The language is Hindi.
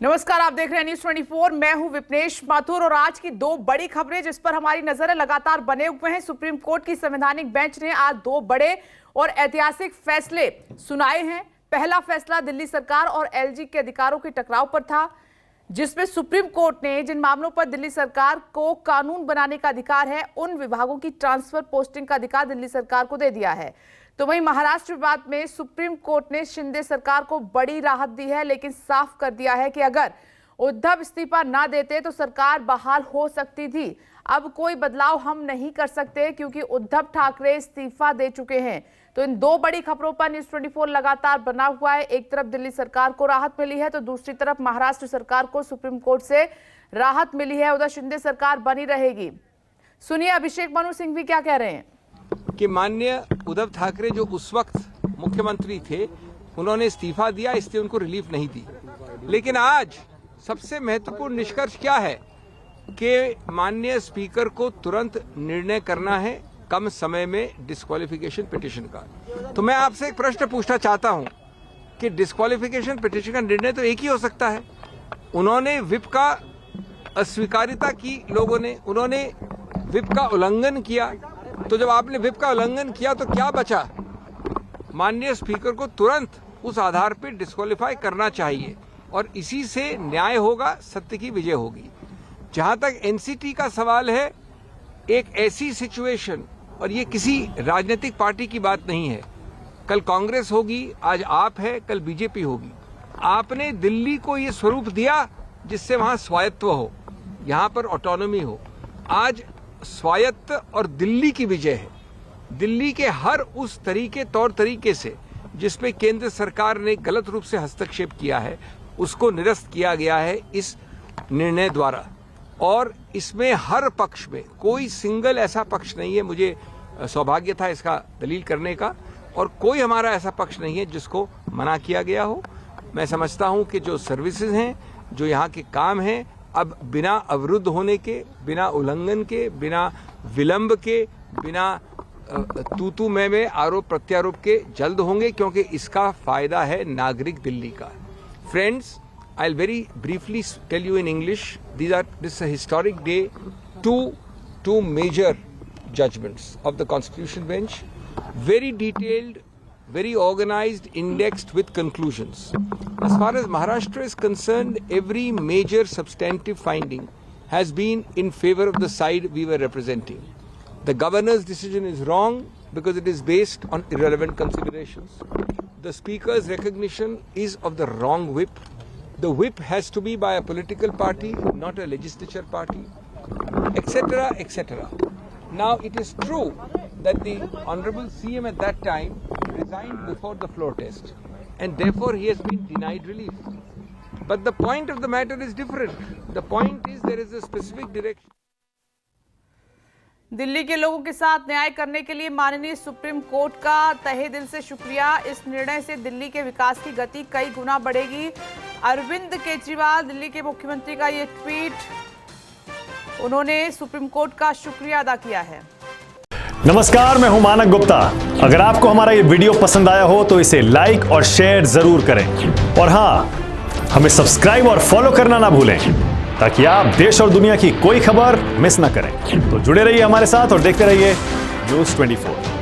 नमस्कार, आप देख रहे हैं न्यूज़ 24। मैं हूं विपनेश माथुर और आज की दो बड़ी खबरें जिस पर हमारी नजरें लगातार बने हुए हैं। सुप्रीम कोर्ट की संवैधानिक बेंच ने आज दो बड़े और ऐतिहासिक फैसले सुनाए हैं। पहला फैसला दिल्ली सरकार और एलजी के अधिकारों के टकराव पर था, जिसमें सुप्रीम कोर्ट ने जिन मामलों पर दिल्ली सरकार को कानून बनाने का अधिकार है, उन विभागों की ट्रांसफर पोस्टिंग का अधिकार दिल्ली सरकार को दे दिया है। तो वहीं महाराष्ट्र विवाद में सुप्रीम कोर्ट ने शिंदे सरकार को बड़ी राहत दी है, लेकिन साफ कर दिया है कि अगर उद्धव इस्तीफा ना देते तो सरकार बहाल हो सकती थी। अब कोई बदलाव हम नहीं कर सकते क्योंकि उद्धव ठाकरे इस्तीफा दे चुके हैं। तो इन दो बड़ी खबरों पर न्यूज़ 24 लगातार बना हुआ है। एक तरफ दिल्ली सरकार को राहत मिली है तो दूसरी तरफ महाराष्ट्र सरकार को सुप्रीम कोर्ट से राहत मिली है। उधर शिंदे सरकार बनी रहेगी। सुनिए अभिषेक मनु सिंघवी क्या कह रहे हैं। कि माननीय उद्धव ठाकरे जो उस वक्त मुख्यमंत्री थे, उन्होंने इस्तीफा दिया, इसलिए उनको रिलीफ नहीं दी। लेकिन आज सबसे महत्वपूर्ण निष्कर्ष क्या है कि माननीय स्पीकर को तुरंत निर्णय करना है कम समय में डिस्क्वालिफिकेशन पिटीशन का। तो मैं आपसे एक प्रश्न पूछना चाहता हूं कि डिस्क्वालिफिकेशन पिटीशन का निर्णय तो एक ही हो सकता है। उन्होंने व्हिप का अस्वीकारिता की, लोगों ने, उन्होंने व्हिप का उल्लंघन किया। तो जब आपने व्हिप का उल्लंघन किया तो क्या बचा? माननीय स्पीकर को तुरंत उस आधार पर डिस्क्वालीफाई करना चाहिए और इसी से न्याय होगा, सत्य की विजय होगी। जहां तक एनसीटी का सवाल है, एक ऐसी सिचुएशन, और ये किसी राजनीतिक पार्टी की बात नहीं है, कल कांग्रेस होगी, आज आप है, कल बीजेपी होगी। आपने दिल्ली को ये स्वरूप दिया जिससे वहां स्वायत्व हो, यहां पर ऑटोनॉमी हो। आज स्वायत्त और दिल्ली की विजय है। दिल्ली के हर उस तौर तरीके से जिसमें केंद्र सरकार ने गलत रूप से हस्तक्षेप किया है, उसको निरस्त किया गया है इस निर्णय द्वारा। और इसमें हर पक्ष में कोई सिंगल ऐसा पक्ष नहीं है, मुझे सौभाग्य था इसका दलील करने का, और कोई हमारा ऐसा पक्ष नहीं है जिसको मना किया गया हो। मैं समझता हूं कि जो सर्विसेज हैं, जो यहाँ के काम हैं, अब बिना अवरुद्ध होने के, बिना उल्लंघन के, बिना विलंब के, बिना तू में आरोप प्रत्यारोप के जल्द होंगे, क्योंकि इसका फायदा है नागरिक दिल्ली का। Friends, I'll very briefly tell you in English, this is a historic day. Two major judgments of the Constitution Bench, very detailed, very organized, indexed with conclusions. As far as Maharashtra is concerned, every major substantive finding has been in favor of the side we were representing. The governor's decision is wrong because it is based on irrelevant considerations. The speaker's recognition is of the wrong whip. The whip has to be by a political party, not a legislature party, etc., etc. Now, it is true that the Honorable CM at that time resigned before the floor test, and therefore he has been denied relief. But the point of the matter is different. The point is there is a specific direction. Delhi के लोगों के साथ न्याय करने के लिए माननीय सुप्रीम कोर्ट का तहे दिल से शुक्रिया। इस निर्णय से दिल्ली के विकास की गति कई गुना बढ़ेगी। अरविंद केजरीवाल, दिल्ली के मुख्यमंत्री का ये ट्वीट, उन्होंने सुप्रीम कोर्ट का शुक्रिया अदा किया है। नमस्कार, मैं हूं मानक गुप्ता। अगर आपको हमारा ये वीडियो पसंद आया हो तो इसे लाइक और शेयर जरूर करें, और हां, हमें सब्सक्राइब और फॉलो करना ना भूलें ताकि आप देश और दुनिया की कोई खबर मिस ना करें। तो जुड़े रहिए हमारे साथ और देखते रहिए न्यूज़ 24।